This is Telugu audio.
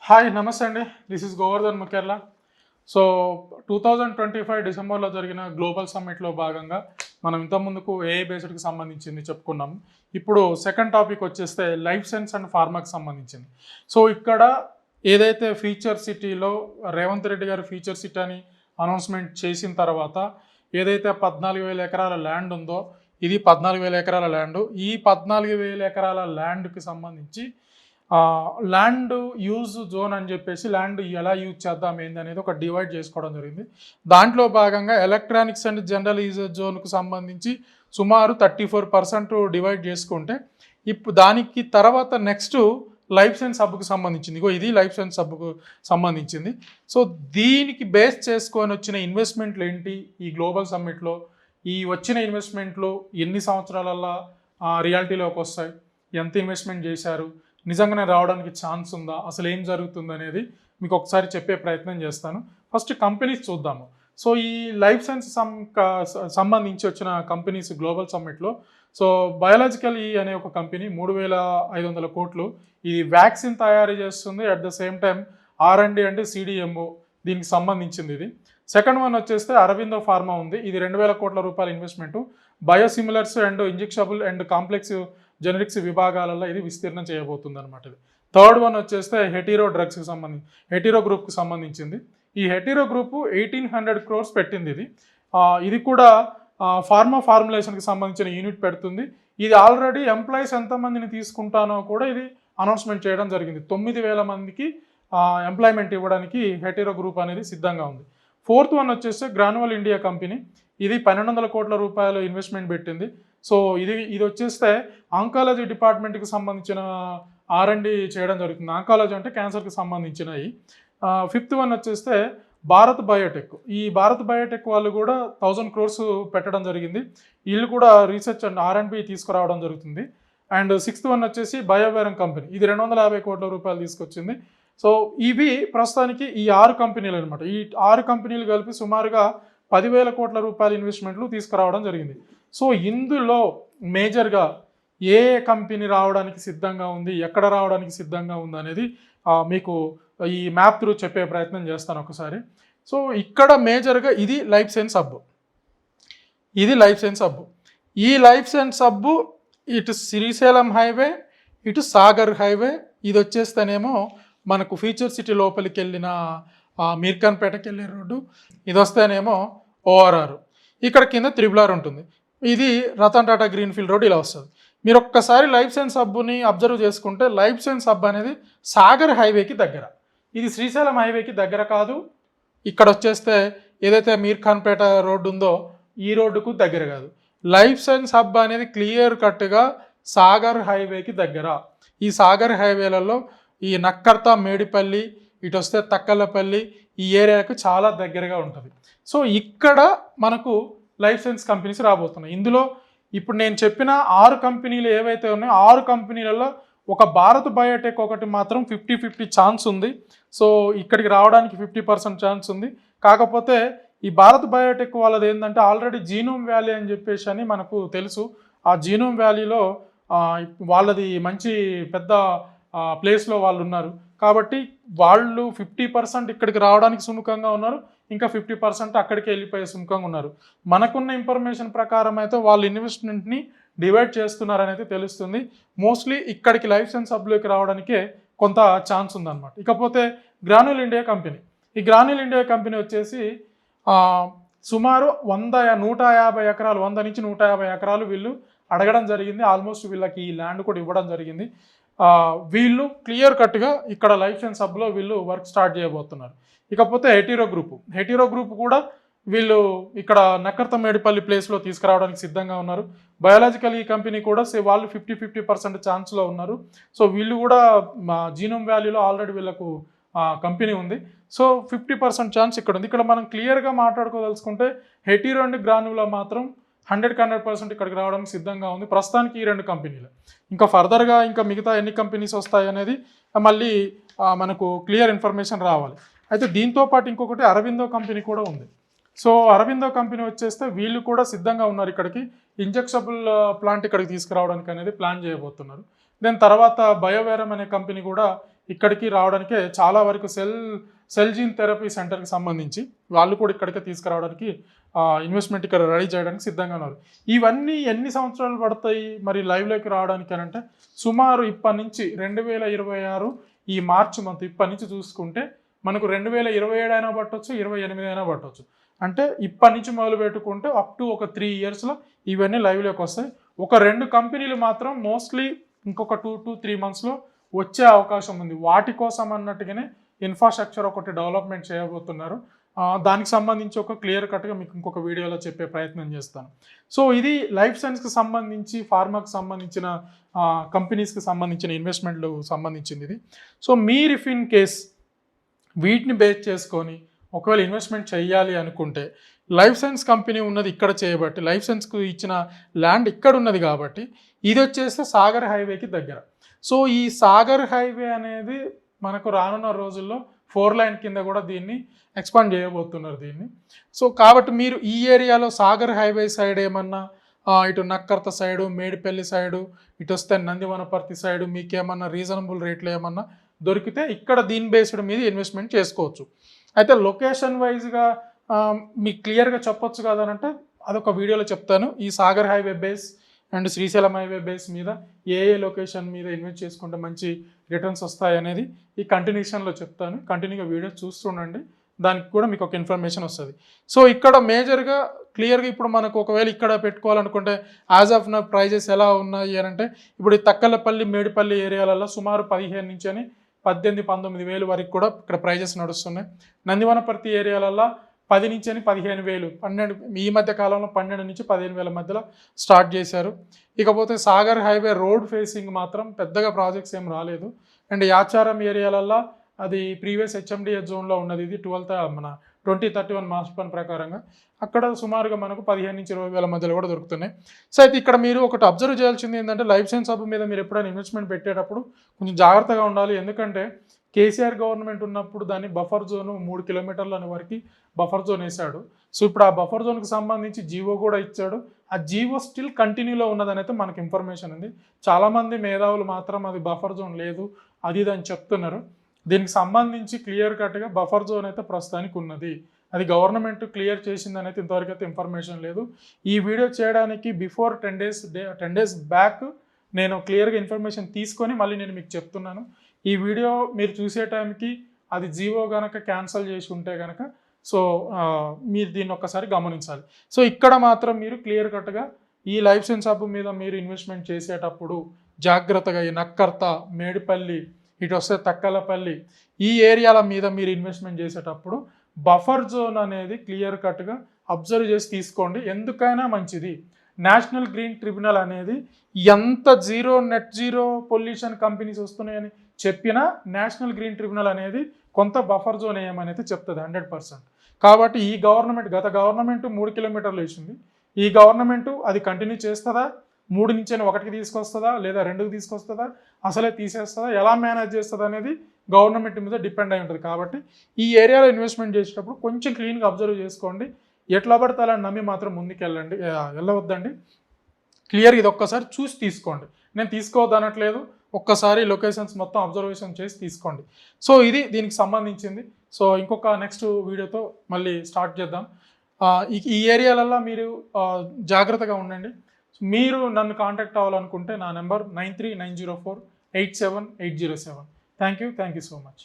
హాయ్ నమస్తే అండి. This is Govardhan Mukhyarla. So 2025 డిసెంబర్లో జరిగిన గ్లోబల్ సమ్మిట్లో భాగంగా మనం ఇంతకుముందుకు ఏఐ బేస్డ్కి సంబంధించింది చెప్పుకున్నాము. ఇప్పుడు సెకండ్ టాపిక్ వచ్చేస్తే లైఫ్ సైన్స్ అండ్ ఫార్మాకి సంబంధించింది. సో ఇక్కడ ఏదైతే ఫ్యూచర్ సిటీలో రేవంత్ రెడ్డి గారు ఫ్యూచర్ సిటీ అని అనౌన్స్మెంట్ చేసిన తర్వాత ఏదైతే 14,000 ఎకరాల ల్యాండ్ ఉందో ఇది 14,000 ఎకరాల ల్యాండ్. ఈ 14,000 ఎకరాల ల్యాండ్కి సంబంధించి ల్యాండ్ యూజ్ జోన్ అని చెప్పేసి ల్యాండ్ ఎలా యూజ్ చేద్దాం ఏంది అనేది ఒక డివైడ్ చేసుకోవడం జరిగింది. దాంట్లో భాగంగా ఎలక్ట్రానిక్స్ అండ్ జనరల్ యూజర్ జోన్కు సంబంధించి సుమారు 34% డివైడ్ చేసుకుంటే ఇప్పుడు దానికి తర్వాత నెక్స్ట్ లైఫ్ సైన్స్ హబ్కు సంబంధించింది. ఇది లైఫ్ సైన్స్ హబ్కు సంబంధించింది. సో దీనికి బేస్ చేసుకొని వచ్చిన ఇన్వెస్ట్మెంట్లు ఏంటి ఈ గ్లోబల్ సమ్మిట్లో, ఈ వచ్చిన ఇన్వెస్ట్మెంట్లు ఎన్ని సంవత్సరాలల్లో రియాలిటీలోకి వస్తాయి, ఎంత ఇన్వెస్ట్మెంట్ చేశారు, నిజంగానే రావడానికి ఛాన్స్ ఉందా, అసలు ఏం జరుగుతుంది అనేది మీకు ఒకసారి చెప్పే ప్రయత్నం చేస్తాను. ఫస్ట్ కంపెనీస్ చూద్దాము. సో ఈ లైఫ్ సైన్స్ సంబంధించి వచ్చిన కంపెనీస్ గ్లోబల్ సమ్మిట్లో సో బయాలజికల్ ఈ అనే ఒక కంపెనీ 3,500 కోట్లు ఇది వ్యాక్సిన్ తయారు చేస్తుంది. At the same time R&D అంటే CDMO దీనికి సంబంధించింది. ఇది సెకండ్ వన్ వచ్చేస్తే అరవిందో ఫార్మా ఉంది. ఇది 2,000 కోట్ల రూపాయల investment. Biosimilars and injectable and complex generics విభాగాలలో ఇది విస్తీర్ణం చేయబోతుంది అనమాట. ఇది థర్డ్ వన్ వచ్చేస్తే హెటీరో డ్రగ్స్కి సంబంధించి హెటీరో గ్రూప్కి సంబంధించింది. ఈ హెటీరో గ్రూపు 1,800 crores పెట్టింది. ఇది కూడా ఫార్మా ఫార్ములేషన్కి సంబంధించిన యూనిట్ పెడుతుంది. ఇది ఆల్రెడీ ఎంప్లాయీస్ ఎంతమందిని తీసుకుంటానో కూడా ఇది అనౌన్స్మెంట్ చేయడం జరిగింది. 9,000 మందికి ఎంప్లాయ్మెంట్ ఇవ్వడానికి హెటీరో గ్రూప్ అనేది సిద్ధంగా ఉంది. ఫోర్త్ వన్ వచ్చేస్తే గ్రాన్యువల్ ఇండియా కంపెనీ. ఇది 1,200 కోట్ల రూపాయలు ఇన్వెస్ట్మెంట్ పెట్టింది. సో ఇది వచ్చేస్తే ఆంకాలజీ డిపార్ట్మెంట్కి సంబంధించిన R&D చేయడం జరుగుతుంది. ఆంకాలజీ అంటే క్యాన్సర్కి సంబంధించినవి. ఫిఫ్త్ వన్ వచ్చేస్తే భారత్ బయోటెక్. ఈ భారత్ బయోటెక్ వాళ్ళు కూడా 1,000 crores పెట్టడం జరిగింది. వీళ్ళు కూడా రీసెర్చ్ అండ్ R&D తీసుకురావడం జరుగుతుంది. అండ్ సిక్స్త్ వన్ వచ్చేసి బయోవేరం కంపెనీ. ఇది 250 కోట్ల రూపాయలు తీసుకొచ్చింది. సో ఇవి ప్రస్తుతానికి ఈ 6 కంపెనీలు అనమాట. ఈ 6 కంపెనీలు కలిపి సుమారుగా 10,000 కోట్ల రూపాయల ఇన్వెస్ట్మెంట్లు తీసుకురావడం జరిగింది. సో ఇందులో మేజర్గా ఏ కంపెనీ రావడానికి సిద్ధంగా ఉంది, ఎక్కడ రావడానికి సిద్ధంగా ఉంది అనేది మీకు ఈ మ్యాప్ త్రూ చెప్పే ప్రయత్నం చేస్తాను ఒకసారి. సో ఇక్కడ మేజర్గా ఇది లైఫ్ సైన్స్ హబ్. ఇది లైఫ్ సైన్స్ హబ్. ఈ లైఫ్ సైన్స్ హబ్ ఇటు శ్రీశైలం హైవే, ఇటు సాగర్ హైవే. ఇది వచ్చేస్తేనేమో మనకు ఫ్యూచర్ సిటీ లోపలికి వెళ్ళిన మీర్ఖాన్పేటకి వెళ్ళే రోడ్డు. ఇది వస్తేనేమో ORR. ఇక్కడ కింద త్రిబుల్ R ఉంటుంది. ఇది రతన్ టాటా గ్రీన్ఫీల్డ్ రోడ్ ఇలా వస్తుంది. మీరు ఒక్కసారి లైఫ్ సైన్స్ హబ్ని అబ్జర్వ్ చేసుకుంటే లైఫ్ సైన్స్ హబ్ అనేది సాగర్ హైవేకి దగ్గర. ఇది శ్రీశైలం హైవేకి దగ్గర కాదు. ఇక్కడ వచ్చేస్తే ఏదైతే మీర్ఖాన్పేట రోడ్డు ఉందో ఈ రోడ్డుకు దగ్గర కాదు. లైఫ్ సైన్స్ హబ్ అనేది క్లియర్ కట్గా సాగర్ హైవేకి దగ్గర. ఈ సాగర్ హైవేలలో ఈ నక్కర్త, మేడిపల్లి, ఇటు వస్తే తక్కలపల్లి ఈ ఏరియాకు చాలా దగ్గరగా ఉంటుంది. సో ఇక్కడ మనకు లైఫ్ సైన్స్ కంపెనీస్ రాబోతున్నాయి. ఇందులో ఇప్పుడు నేను చెప్పిన 6 కంపెనీలు ఏవైతే ఉన్నాయో 6 కంపెనీలలో ఒక భారత్ బయోటెక్ ఒకటి మాత్రం 50-50 ఛాన్స్ ఉంది. సో ఇక్కడికి రావడానికి 50% ఛాన్స్ ఉంది. కాకపోతే ఈ భారత్ బయోటెక్ వాళ్ళది ఏంటంటే ఆల్రెడీ జీనోమ్ వ్యాలీ అని చెప్పేసి అని మనకు తెలుసు. ఆ జీనోమ్ వ్యాలీలో వాళ్ళది మంచి పెద్ద ప్లేస్లో వాళ్ళు ఉన్నారు. కాబట్టి వాళ్ళు 50% ఇక్కడికి రావడానికి సుముఖంగా ఉన్నారు, ఇంకా 50% అక్కడికి వెళ్ళిపోయే సుముఖంగా ఉన్నారు. మనకున్న ఇన్ఫర్మేషన్ ప్రకారం అయితే వాళ్ళు ఇన్వెస్ట్మెంట్ని డివైడ్ చేస్తున్నారని అయితే తెలుస్తుంది. మోస్ట్లీ ఇక్కడికి లైఫ్ సైన్స్ హబ్లోకి రావడానికే కొంత ఛాన్స్ ఉందన్నమాట. ఇకపోతే గ్రాన్యుల్ ఇండియా కంపెనీ. ఈ గ్రాన్యుల్ ఇండియా కంపెనీ వచ్చేసి సుమారు 150 ఎకరాలు, 100 నుంచి 150 ఎకరాలు వీళ్ళు అడగడం జరిగింది. ఆల్మోస్ట్ వీళ్ళకి ఈ ల్యాండ్ కూడా ఇవ్వడం జరిగింది. వీళ్ళు క్లియర్ కట్గా ఇక్కడ లైఫ్ సైన్స్ హబ్లో వీళ్ళు వర్క్ స్టార్ట్ చేయబోతున్నారు. ఇకపోతే హెటీరో గ్రూప్ కూడా వీళ్ళు ఇక్కడ నక్కర్త మేడిపల్లి ప్లేస్లో తీసుకురావడానికి సిద్ధంగా ఉన్నారు. బయాలజికల్ ఈ కంపెనీ కూడా వాళ్ళు 50% ఛాన్స్లో ఉన్నారు. సో వీళ్ళు కూడా జీనోమ్ వ్యాలీలో ఆల్రెడీ వీళ్ళకు కంపెనీ ఉంది. సో 50% ఛాన్స్ ఇక్కడ ఉంది. ఇక్కడ మనం క్లియర్గా మాట్లాడుకోదలుచుకుంటే హెటీరో అండ్ గ్రాన్యులా మాత్రం 100% ఇక్కడికి రావడానికి సిద్ధంగా ఉంది. ప్రస్తుతానికి ఈ 2 కంపెనీలు. ఇంకా ఫర్దర్గా ఇంకా మిగతా ఎన్ని కంపెనీస్ వస్తాయి అనేది మళ్ళీ మనకు క్లియర్ ఇన్ఫర్మేషన్ రావాలి. అయితే దీంతోపాటు ఇంకొకటి అరవిందో కంపెనీ కూడా ఉంది. సో అరవిందో కంపెనీ వచ్చేస్తే వీళ్ళు కూడా సిద్ధంగా ఉన్నారు. ఇక్కడికి ఇంజెక్షబుల్ ప్లాంట్ ఇక్కడికి తీసుకురావడానికి అనేది ప్లాన్ చేయబోతున్నారు. దెన్ తర్వాత బయోవేరం అనే కంపెనీ కూడా ఇక్కడికి రావడానికే చాలా వరకు సెల్ జీన్ థెరపీ సెంటర్కి సంబంధించి వాళ్ళు కూడా ఇక్కడికే తీసుకురావడానికి ఇన్వెస్ట్మెంట్ ఇక్కడ రెడీ చేయడానికి సిద్ధంగా ఉన్నారు. ఇవన్నీ ఎన్ని సంవత్సరాలు పడతాయి మరి లైవ్లోకి రావడానికి అని అంటే సుమారు ఇప్పటి నుంచి 2026 ఈ మార్చి మంత్ ఇప్పటి నుంచి చూసుకుంటే మనకు 2027 అయినా పట్టవచ్చు, 28 అయినా పట్టవచ్చు. అంటే ఇప్పటి నుంచి మొదలు పెట్టుకుంటే అప్ టు ఒక 3 ఇయర్స్లో ఇవన్నీ లైవ్లోకి వస్తాయి. ఒక 2 కంపెనీలు మాత్రం మోస్ట్లీ ఇంకొక 2 to 3 మంత్స్లో వచ్చే అవకాశం ఉంది. వాటి కోసం అన్నట్టుగానే ఇన్ఫ్రాస్ట్రక్చర్ ఒకటి డెవలప్మెంట్ చేయబోతున్నారు. దానికి సంబంధించి ఒక క్లియర్ కట్గా మీకు ఇంకొక వీడియోలో చెప్పే ప్రయత్నం చేస్తాను. సో ఇది లైఫ్ సైన్స్కి సంబంధించి ఫార్మాకి సంబంధించిన కంపెనీస్కి సంబంధించిన ఇన్వెస్ట్మెంట్లు సంబంధించింది ఇది. సో మీరు ఇఫ్ ఇన్ కేస్ వీటిని బేస్ చేసుకొని ఒకవేళ ఇన్వెస్ట్మెంట్ చేయాలి అనుకుంటే లైఫ్ సైన్స్ కంపెనీ ఉన్నది ఇక్కడ చేయబట్టి లైఫ్ సైన్స్కు ఇచ్చిన ల్యాండ్ ఇక్కడ ఉన్నది కాబట్టి ఇది వచ్చేస్తే సాగర్ హైవేకి దగ్గర. సో ఈ సాగర్ హైవే అనేది మనకు రానున్న రోజుల్లో 4 లైన్ కింద కూడా దీన్ని ఎక్స్పాండ్ చేయబోతున్నారు దీన్ని. సో కాబట్టి మీరు ఈ ఏరియాలో సాగర్ హైవే సైడ్ ఏమన్నా ఇటు నక్కర్త సైడు, మేడిపల్లి సైడు, ఇటు వస్తే నందివనపర్తి సైడు మీకేమన్నా రీజనబుల్ రేట్లో ఏమన్నా దొరికితే ఇక్కడ దీని బేస్డ్ మీద ఇన్వెస్ట్మెంట్ చేసుకోవచ్చు. అయితే లొకేషన్ వైజ్గా మీకు క్లియర్గా చెప్పొచ్చు కదనంటే అదొక వీడియోలో చెప్తాను. ఈ Sagar highway base and Srisailam highway base మీద ఏ లొకేషన్ మీద ఇన్వెస్ట్ చేసుకుంటే మంచి రిటర్న్స్ వస్తాయి అనేది ఈ కంటిన్యూషన్లో చెప్తాను. కంటిన్యూగా వీడియో చూస్తుండండి, దానికి కూడా మీకు ఒక ఇన్ఫర్మేషన్ వస్తుంది. సో ఇక్కడ మేజర్గా క్లియర్గా ఇప్పుడు మనకు ఒకవేళ ఇక్కడ పెట్టుకోవాలనుకుంటే యాజ్ ఆఫ్ నా ప్రైజెస్ ఎలా ఉన్నాయి అని అంటే ఇప్పుడు తక్కలపల్లి, మేడిపల్లి ఏరియాలలో సుమారు 15 నుంచి 18-19 వేలు వరకు కూడా ఇక్కడ ప్రైజెస్ నడుస్తున్నాయి. నందివనపర్తి ఏరియాలలో 10 నుంచి 15,000, 12 ఈ మధ్య కాలంలో 12 నుంచి 15,000 మధ్యలో స్టార్ట్ చేశారు. ఇకపోతే సాగర్ హైవే రోడ్ ఫేసింగ్ మాత్రం పెద్దగా ప్రాజెక్ట్స్ ఏం రాలేదు. అండ్ యాచారం ఏరియాలలో అది ప్రీవియస్ హెచ్ఎండిఎస్ జోన్లో ఉన్నది. ఇది 2031 మాస్టర్ ప్లాన్ ప్రకారంగా అక్కడ సుమారుగా మనకు 15 నుంచి 20,000 మధ్యలో కూడా దొరుకుతున్నాయి. సో అయితే ఇక్కడ మీరు ఒకటి అబ్జర్వ్ చేయాల్సింది ఏంటంటే లైఫ్ సైన్స్ హబ్ మీద మీరు ఎప్పుడైనా ఇన్వెస్ట్మెంట్ పెట్టేటప్పుడు కొంచెం జాగ్రత్తగా ఉండాలి. ఎందుకంటే కేసీఆర్ గవర్నమెంట్ ఉన్నప్పుడు దాన్ని బఫర్ జోన్ 3 కిలోమీటర్ల వరకు బఫర్ జోన్ వేశాడు. సో ఇప్పుడు ఆ బఫర్ జోన్కి సంబంధించి జీవో కూడా ఇచ్చాడు. ఆ జీవో స్టిల్ కంటిన్యూలో ఉన్నదని అయితే మనకు ఇన్ఫర్మేషన్ ఉంది. చాలామంది మేధావులు మాత్రం అది బఫర్ జోన్ లేదు అది ఇది అని చెప్తున్నారు. దీనికి సంబంధించి క్లియర్ కట్గా బఫర్ జోన్ అయితే ప్రస్తుతానికి ఉన్నది. అది గవర్నమెంట్ క్లియర్ చేసిందని అయితే ఇంతవరకు అయితే ఇన్ఫర్మేషన్ లేదు. ఈ వీడియో చేయడానికి బిఫోర్ 10 డేస్ బ్యాక్ నేను క్లియర్గా ఇన్ఫర్మేషన్ తీసుకొని మళ్ళీ నేను మీకు చెప్తున్నాను. ఈ వీడియో మీరు చూసే టైంకి అది జీవో కనుక క్యాన్సిల్ చేసి ఉంటే కనుక సో మీరు దీన్ని ఒక్కసారి గమనించాలి. సో ఇక్కడ మాత్రం మీరు క్లియర్ కట్గా ఈ లైఫ్ సైన్స్ హబ్ మీద మీరు ఇన్వెస్ట్మెంట్ చేసేటప్పుడు జాగ్రత్తగా ఈ నక్కర్త, మేడిపల్లి, ఇటు వస్తే తక్కలపల్లి ఈ ఏరియాల మీద మీరు ఇన్వెస్ట్మెంట్ చేసేటప్పుడు బఫర్ జోన్ అనేది క్లియర్ కట్గా అబ్జర్వ్ చేసి తీసుకోండి. ఎందుకైనా మంచిది. నేషనల్ గ్రీన్ ట్రిబ్యునల్ అనేది ఎంత నెట్ జీరో పొల్యూషన్ కంపెనీస్ వస్తున్నాయని చెప్పినా నేషనల్ గ్రీన్ ట్రిబ్యునల్ అనేది కొంత బఫర్ జోన్ వేయమని చెప్తుంది 100%. కాబట్టి ఈ గవర్నమెంట్ గత గవర్నమెంట్ 3 కిలోమీటర్లు వేసింది. ఈ గవర్నమెంట్ అది కంటిన్యూ చేస్తుందా, 3 నుంచి 1కి తీసుకొస్తుందా లేదా 2కి తీసుకొస్తుందా, అసలే తీసేస్తుందా, ఎలా మేనేజ్ చేస్తుంది అనేది గవర్నమెంట్ మీద డిపెండ్ అయి ఉంటుంది. కాబట్టి ఈ ఏరియాలో ఇన్వెస్ట్మెంట్ చేసేటప్పుడు కొంచెం క్లీన్గా అబ్జర్వ్ చేసుకోండి. ఎట్లా పడితే అలా నమ్మి మాత్రం ముందుకు వెళ్ళవద్దండి. క్లియర్గా ఇది ఒక్కసారి చూసి తీసుకోండి. నేను తీసుకోవద్దు అనట్లేదు, ఒక్కసారి లొకేషన్స్ మొత్తం అబ్జర్వేషన్ చేసి తీసుకోండి. సో ఇది దీనికి సంబంధించింది. సో ఇంకొక నెక్స్ట్ వీడియోతో మళ్ళీ స్టార్ట్ చేద్దాం. ఈ ఏరియాలలో మీరు జాగ్రత్తగా ఉండండి. మీరు నన్ను కాంటాక్ట్ అవ్వాలనుకుంటే నా number 9390487807. Thank you so much.